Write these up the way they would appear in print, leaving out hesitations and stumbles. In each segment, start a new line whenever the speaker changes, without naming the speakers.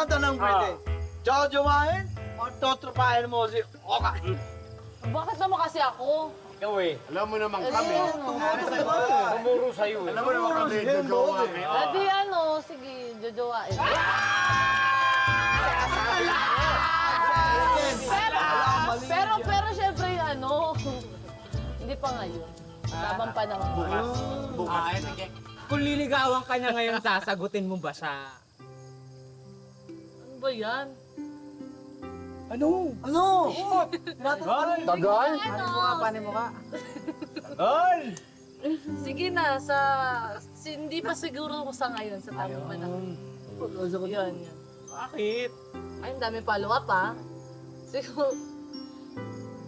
ang tanong, Pretty. Jojowain o totropahin mo si Oka?
Bakit naman kasi ako?
Ikaw eh.
Alam mo naman kami.
Tumuro sa'yo eh.
Alam mo naman kami, jojowa kayo.
Adi sige, jojowain. Pero syempre hindi pa ngayon. Tabang panahon.
Bukas. Kung liligawan ka niya ngayon, sasagutin mo ba siya?
Ano ba yan?
Ano?
Tagal?
Paano mo ka? Tagal!
Sige na, hindi pa siguro sa ngayon, sa tamang panahon. Yan.
Bakit?
Ay, ang dami follow-up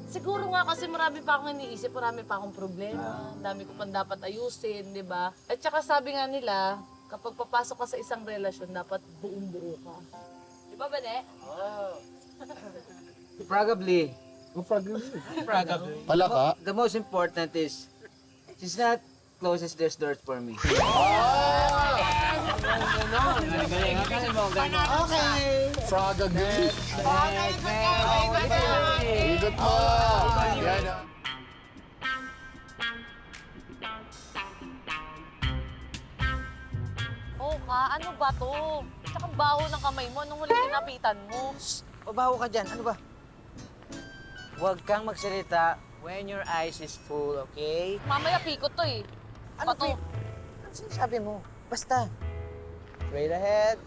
Siguro nga kasi marami pa akong iniisip, marami pa akong problema, ang dami ko pang dapat ayusin, di ba? At saka sabi nga nila, kapag papasok ka sa isang relasyon, dapat buong-buo ka. Di ba, Bane?
Probably.
Palaka?
The most important is, she's not closest there's doors for me.
Frog again. Igot mo. Yan ah.
Ano ba to? Tsaka baho ng kamay mo, anong huling kinapitan mo?
Babaho ka dyan, ano ba? Huwag kang magsalita when your eyes is full, okay?
Mamaya pikot to eh.
Ano
Pato.
Ano sinasabi mo? Basta. Straight ahead.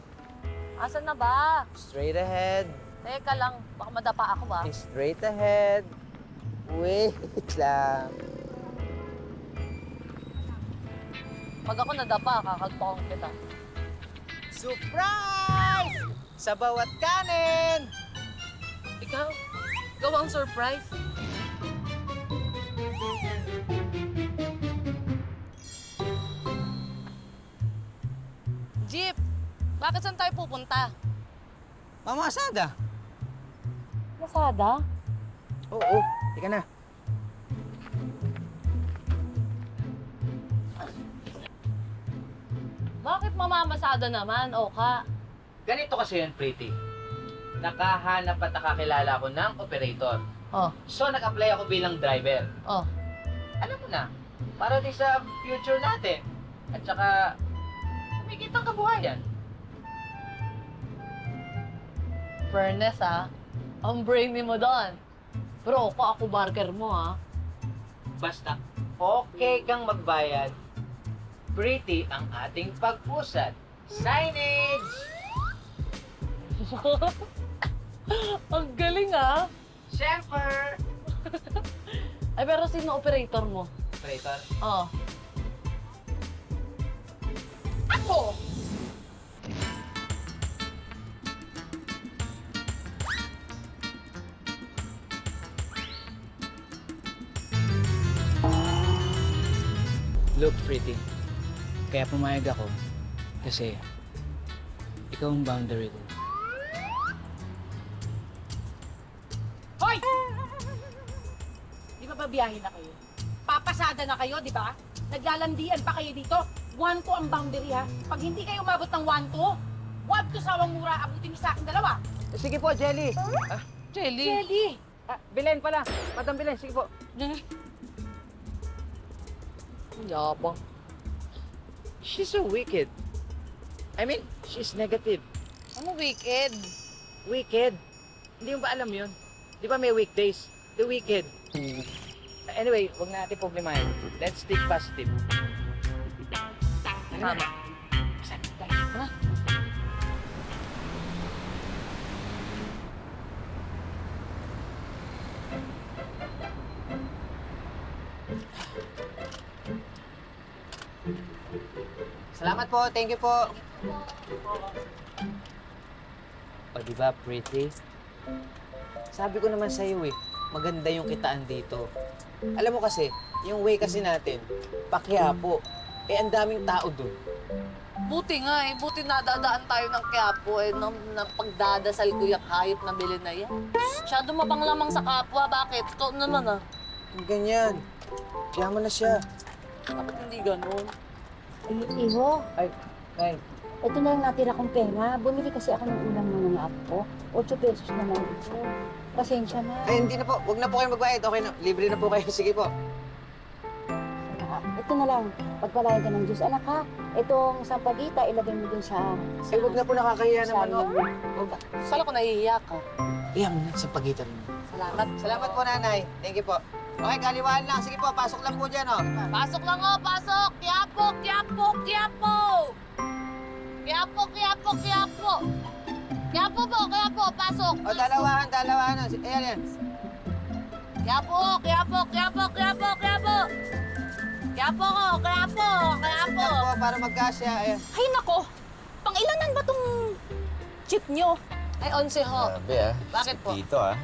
Asan na ba?
Straight ahead.
Teka lang, baka madapa ako ba?
Straight ahead. Wait lang.
Pag ako nadapa, kakagpakong kita.
Surprise! Sa bawat kanin!
Ikaw, gawang surprise. Jeep, bakit saan tayo pupunta?
Mama Asada.
Masada?
Oo, tika na.
Bakit mamamasada naman, Oka?
Ganito kasi yun, Pretty. Nakahanap at nakakilala ako ng operator.
Oh,
So, nag-apply ako bilang driver.
oh.
Alam mo na, para din sa future natin. At saka, kumikitang kabuhayan.
Fairness, Ang brainy mo doon. Pero ako barker mo,
Basta, okay kang magbayad. Pretty ang ating pag-usad. Signage!
Ang galing,
Siyempre!
Ay, pero sino operator mo?
Operator,
Oh.
look, Pretty. Kaya pumayag ako kasi ikaw ang boundary ko.
Hoy! Di ba babiyahin na kayo? Papasada na kayo, di ba? Naglalandian pa kayo dito. 1-2 ang boundary, ha? Pag hindi kayo umabot ng 1-2 sawang mura, abutin niyo sa akin dalawa.
Sige po, Jelly.
Jelly.
Jelly!
Belen pala. Madam Belen, sige po.
Yabang.
She's so wicked. I mean, she's negative.
Ano wicked?
Wicked? Hindi mo ba alam yun? Di ba may weekdays? The weekend. Anyway, huwag natin problemahin. Let's think positive.
Tama.
Salamat po. Thank you po. O, di ba, Pretty? Sabi ko naman sa'yo maganda yung kitaan dito. Alam mo kasi, yung way kasi natin, Paquiapo. Ang daming tao dun.
Buti nga buti nadadaan tayo ng Quiapo ng pagdadasal ko yung hayop na bili na yan. Masyado mapanglamang sa kapwa, bakit? Ito naman
Yung ganyan. Kaya mo na siya.
Bakit hindi ganun?
Iho,
Ay, Nay.
Ito na lang natira kong pera. Bumili kasi ako ng ulam ng mga apo ko. 8 pesos na lang ito. Pasensya na.
Eh, hindi na po. Huwag na po kayo magbayad. Okay na. Libre na po kayo. Sige po.
Ito na lang. Pagpalayan ka ng Diyos. Anak ha, itong sampagita, ilagay mo dun sa...
Eh, huwag na po nakakahiya naman. No? Huwag.
Sala ko nahihiya ka.
Iyan mo na sa pagitan mo.
Salamat.
Salamat po, nanay. Thank you po. Okay, kaliwaan lang. Sige po, pasok lang po dyan, oh.
Pasok lang oh, pasok! Quiapo, Quiapo, Quiapo! Quiapo, Quiapo, Quiapo! Quiapo po, Quiapo, pasok!
O, dalawahan. Ayan, yan.
Quiapo, Quiapo, Quiapo, Quiapo, Quiapo! Quiapo ko, Quiapo, Quiapo!
Yan po, para magkasya. Ayan.
Ay nako, pang ilanan ba tong jeep nyo?
Ay, 11 ho.
Grabe ah.
Bakit po?
Dito ah.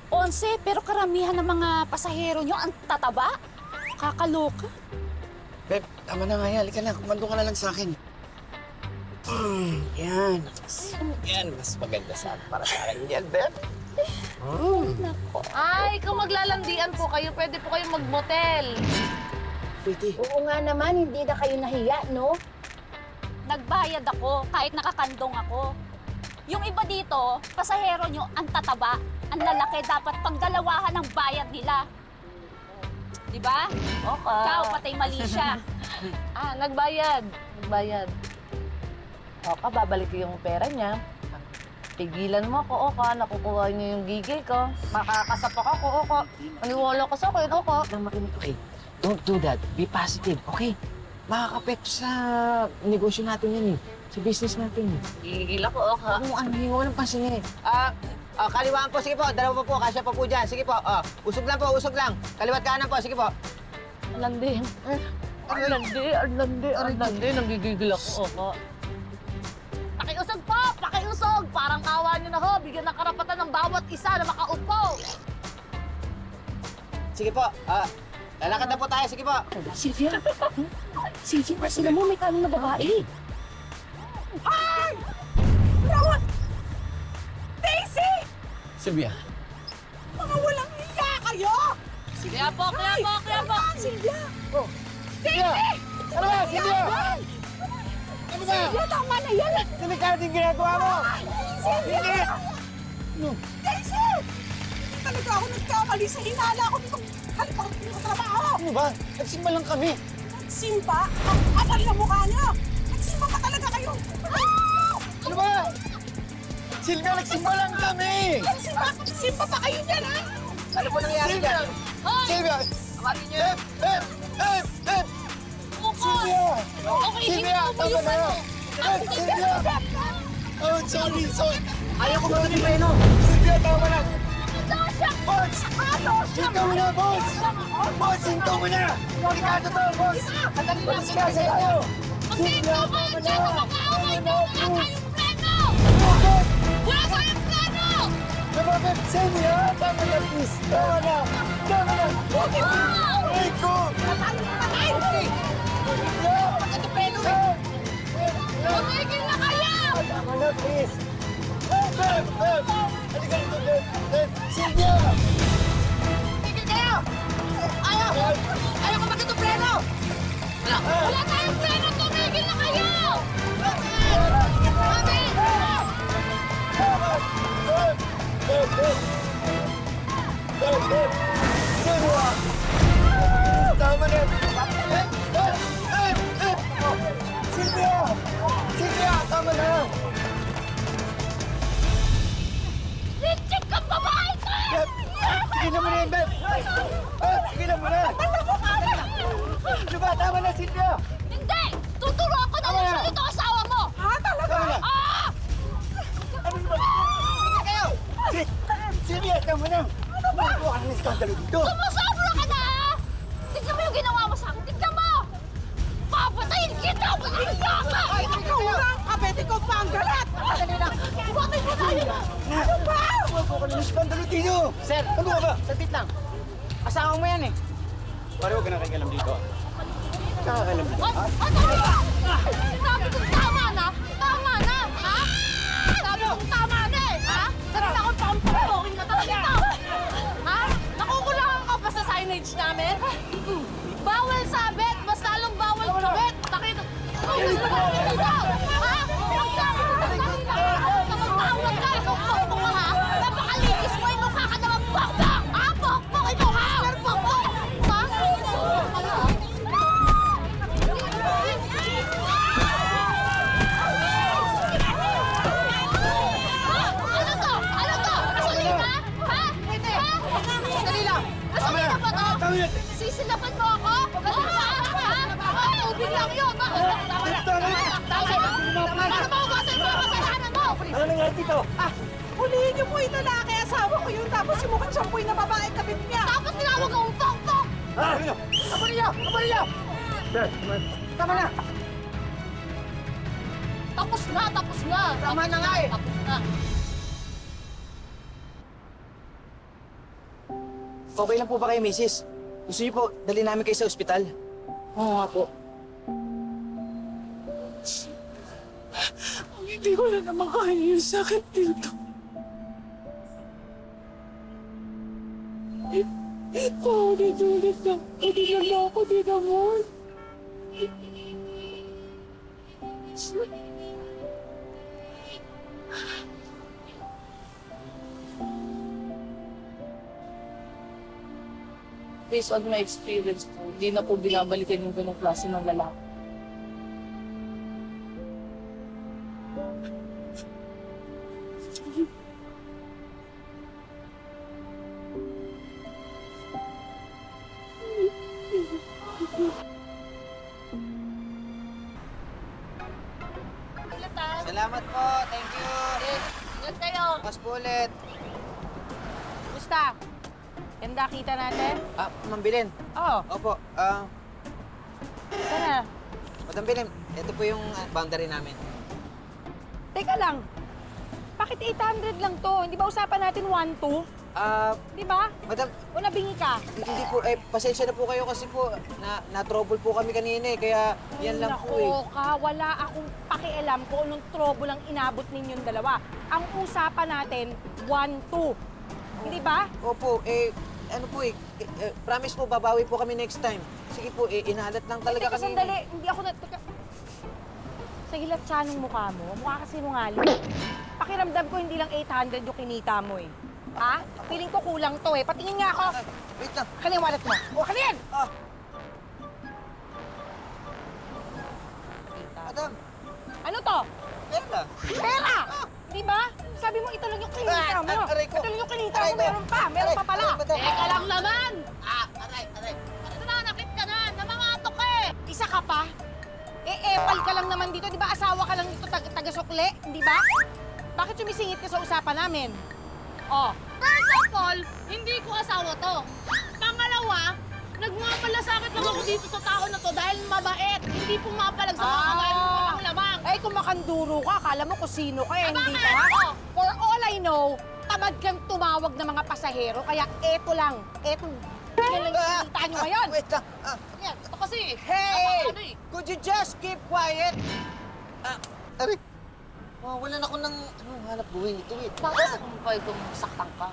11, pero karamihan ng mga pasahero nyo ang tataba. Kakaloka.
Beb, tama na nga yan. Halika na, kumando ka na lang sa akin. Yan. Yan, mas maganda sa akin para sa akin. Yan, Beb.
Ay, kung maglalandian po kayo, pwede po kayong mag-motel.
Pretty.
Oo nga naman, hindi na kayo nahiya, no?
Nagbayad ako kahit nakakandong ako. Yung iba dito, pasahero nyo ang tataba, ang lalaki, dapat pangdalawahan ang bayad nila. Di ba?
Okay.
Ikaw, patay mali siya.
Ah, nagbayad. Oka, babalik ko yung pera niya. Pigilan mo ako, Oka. Nakukuha niyo yung gigil ko. Makakasapak ako, Oka. Maniwala ka sa akin, Oka.
Nang makinig. Okay, don't do that. Be positive, okay? Makakapekto sa negosyo natin yan eh. Sa business natin eh.
Gigil ako, Oka.
Ano, walang pansin eh. Kaliwaan po, sige po. Dalawa po, kasya pa po dyan. Sige po, usog lang po, usog lang. Kaliwat kanan po, sige po.
Landi. Landi. Nanggigigil ako, Oka. Pakiusog po! Pakiusog! Parang kawa niyo na ho. Bigyan ng karapatan ng bawat isa na makaupo.
Sige po, lalakad na po tayo, sige po.
Sylvia, sila mo, may kanong na babae.
Sylvia.
Kaya po!
Sylvia!
Ano ba, Silvia?
Sylvia, tama na yan!
Delikado yung ginagawa mo!
Sylvia! Daisy! Talaga ako nagkamali sa hinala ko dito. Halik ako dito sa trabaho.
Ano ba? Nagsimba lang kami.
Nagsimba? Ang kapal na mukha niyo! Nagsimba pa talaga kayo!
Ano ba? Silvia, nagsimba lang kami!
Simba pa kayo dyan, ha?
Ano po nangyari dyan?
Silvia!
Tawagin niyo.
Silvia! Silvia, tama na! Silvia! Oh, sorry.
Ayaw ko ba rin preno?
Silvia, tama na! Boss! Hinto mo na, boss! Boss, hinto mo na! Delikado to, boss! Boss, kasi tayo! Silvia, tama na! Tama na, boss!
Wala tayong plano!
Tama na, Silvia! Tama na, please! Tama na! Aray ko!
Tumigil na kayo!
Tama na, please! Beb! Halika rito, Beb! Silvia!
Tumigil kayo! Ayaw ko magkito preno! Wala tayong preno! Tumigil na kayo!
Silvia! Tama na! Silvia! Tama na!
Richard ka babae ka!
Tigilan mo na yan, Beb! Tigilan mo na! Ano ba? Tama na, Silvia!
Hindi! Tuturuan ko na lang siya ito asawa mo!
Tama na! Ano ba? Tigil kayo! Silvia, tama na! Magawa ka ng iskandalo dito!
Sumusobra ka na! Tignan mo yung ginawa mo sa akin! Tignan mo! Papatayin kita! Walang yaka!
Ay, nagkawurang kabete ko pa ang galat!
Dali lang! Bakit mo tayo?
Ano ba?
Magawa ka ng iskandalo dito!
Sir,
Ano ka ba?
saglit lang. Asawa mo yan eh.
Pare, huwag ka na kakialam dito.
Nakakalam dito.
Sabi kong tama na! Tama na! Ha? Sabi kong tama na eh! Ha? Sarap akong pampapokin na talaga! Ha? Nakukulangan ka pa sa signage namin? Bawal sabit! Mas lalong bawal kabit! Nakita...
dito!
Hulihin niyo po yung lalaki, asawa ko yun, tapos yung mukhang sampoy na babae kabit niya.
Tapos tinawag akong pok-pok!
Abali niyo! Abali niyo! Tama na!
Tapos na, tapos na!
Tama na nga eh!
Tapos na.
Okay lang po ba kayo, Mrs.? Gusto niyo po, dali namin kayo sa ospital.
Oo nga po.
Hindi ko na naman kaya yung sakit dito. Ulit-ulit na. Hindi na ako din naman.
Based on my experience po, hindi na po binabalikan yung ganong klase ng lalaki.
Ulit ah.
Salamat po. Thank you.
Ingat kayo.
Pas po ulit.
Gusta? Ganda kita natin?
Ma'am Belen.
Oo.
Opo.
Sana.
Madam Belen, ito po yung boundary namin.
Teka lang. Bakit 800 lang to? Hindi ba usapan natin 1-2? Di ba?
Madam,
O nabingi ka?
hindi po, pasensya na po kayo kasi po, na-trouble po kami kanina eh, kaya yan lang po eh.
Nako ka, wala akong pakialam kung anong trouble ang inabot ninyong dalawa. Ang usapan natin, 1-2. Hindi ba?
Opo, ano po promise po, babawi po kami next time. Sige po, inahalat lang talaga
Teka,
kami.
sandali. Hindi ako na... Teka. Sa hilat siya ng mukha mo, mukha kasi sinungaling. Pakiramdam ko hindi lang 800 yung kinita mo eh. Ha? Feeling ko kulang to eh. Patingin nga ako.
Wait lang.
Kani yung wallet mo. O, kani yan!
Madam,
Ano to?
pera.
Pera! Di ba? Sabi mo, ito lang yung kinita mo.
aray ko.
Ito lang yung kinita
Aray
mo.
ko.
Meron pa. Meron pa pala.
Madam.
Teka lang naman! Aray. Nananakit ka na! Namamatok ka eh!
Isa ka pa? Epal ka lang naman dito. Di ba asawa ka lang dito, taga-sukle? Di ba? Bakit sumisingit ka sa usapan namin? Oh,
First of all, hindi ko asawa to. Pangalawa, nagmapalasakit lang ako dito sa tao na to dahil mabait. Hindi pumapalag sa mga kabayan ng mga lamang.
Ay, kung makanduro ka, akala mo kung sino ka eh, hindi
bakit?
ka?
Oh.
For all I know, tamad kang tumawag ng mga pasahero, kaya eto lang, yan lang yung kita nyo ngayon.
Wait lang.
Yan, ito kasi.
Hey!
Ano eh.
Could you just keep quiet? Aray. Wala na ako ng hanap buhay nito eh.
Bakit kung pa itong saktan ka?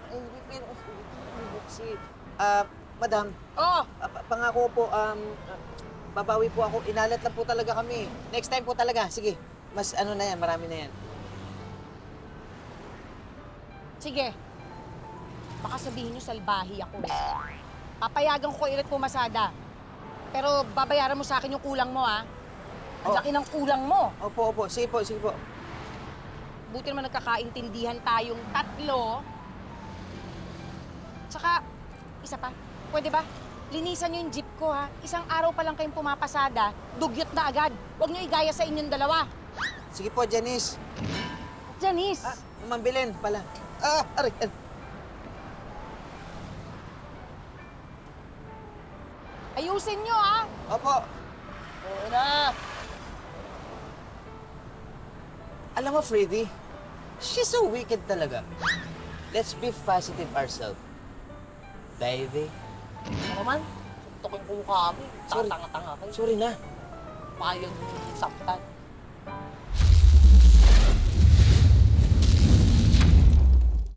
Ay, hindi, pero kasi... madam,
Oh,
pangako po, babawi po ako. Inalat lang po talaga kami. Next time po talaga. Sige, mas ano na yan, marami na yan.
sige. Baka sabihin nyo salbahi ako eh. Papayagan ko ulit pumasada. Pero babayaran mo sa akin yung kulang mo, ha? Ang
Oh.
laki ng kulang mo.
Opo. Sige po, sige po.
Buti naman nagkakaintindihan tayong tatlo. Tsaka, isa pa, pwede ba? Linisan nyo yung jeep ko, ha? Isang araw pa lang kayong pumapasada, dugyot na agad. Huwag nyo igaya sa inyong dalawa.
Sige po, Janice.
Janice!
Ma'am Belen pala. Aray.
Ayusin nyo, ha?
Opo.
Oo na.
Alam mo, Freddy, she's so wicked talaga. Let's be positive ourselves. Baby.
Ano naman? Suntok yung mukha mo.
Sorry.
Tatanga-tanga ka.
Sorry na.
Payag saktan.